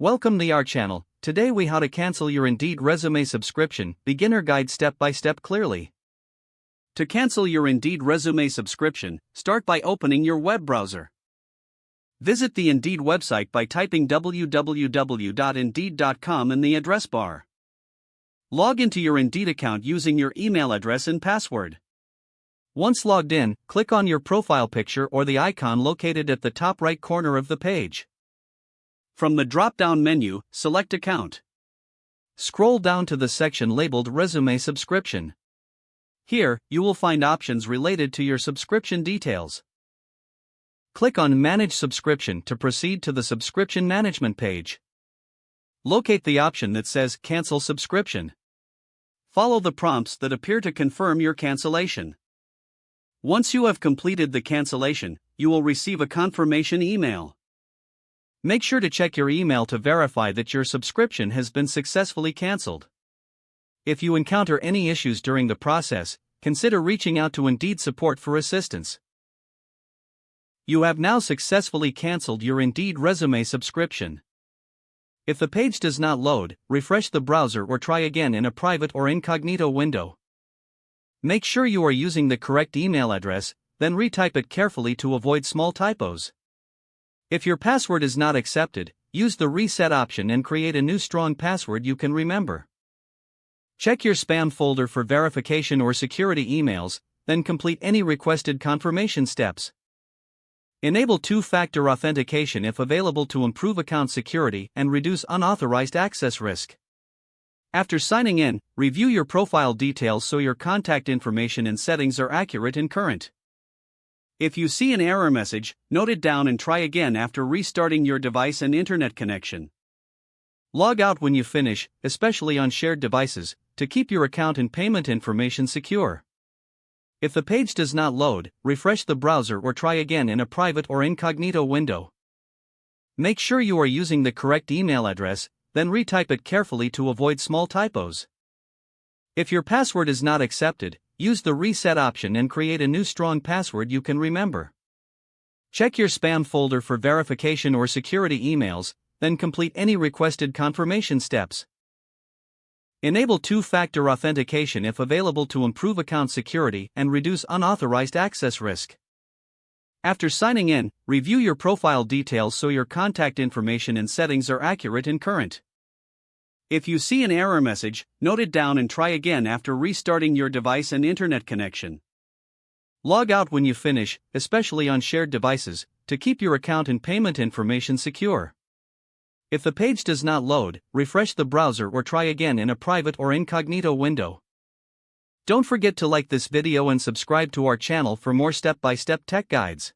Welcome to our channel. Today we how to cancel your Indeed resume subscription, beginner guide step by step clearly. To cancel your Indeed resume subscription, start by opening your web browser. Visit the Indeed website by typing www.indeed.com in the address bar. Log into your Indeed account using your email address and password. Once logged in, click on your profile picture or the icon located at the top right corner of the page. From the drop-down menu, select Account. Scroll down to the section labeled Resume Subscription. Here, you will find options related to your subscription details. Click on Manage Subscription to proceed to the subscription management page. Locate the option that says Cancel Subscription. Follow the prompts that appear to confirm your cancellation. Once you have completed the cancellation, you will receive a confirmation email. Make sure to check your email to verify that your subscription has been successfully canceled. If you encounter any issues during the process, consider reaching out to Indeed support for assistance. You have now successfully canceled your Indeed resume subscription. If the page does not load, refresh the browser or try again in a private or incognito window. Make sure you are using the correct email address, then retype it carefully to avoid small typos. If your password is not accepted, use the reset option and create a new strong password you can remember. Check your spam folder for verification or security emails, then complete any requested confirmation steps. Enable two-factor authentication if available to improve account security and reduce unauthorized access risk. After signing in, review your profile details so your contact information and settings are accurate and current. If you see an error message, note it down and try again after restarting your device and internet connection. Log out when you finish, especially on shared devices, to keep your account and payment information secure. If the page does not load, refresh the browser or try again in a private or incognito window. Make sure you are using the correct email address, then retype it carefully to avoid small typos. If your password is not accepted, use the reset option and create a new strong password you can remember. Check your spam folder for verification or security emails, then complete any requested confirmation steps. Enable two-factor authentication if available to improve account security and reduce unauthorized access risk. After signing in, review your profile details so your contact information and settings are accurate and current. If you see an error message, note it down and try again after restarting your device and internet connection. Log out when you finish, especially on shared devices, to keep your account and payment information secure. If the page does not load, refresh the browser or try again in a private or incognito window. Don't forget to like this video and subscribe to our channel for more step-by-step tech guides.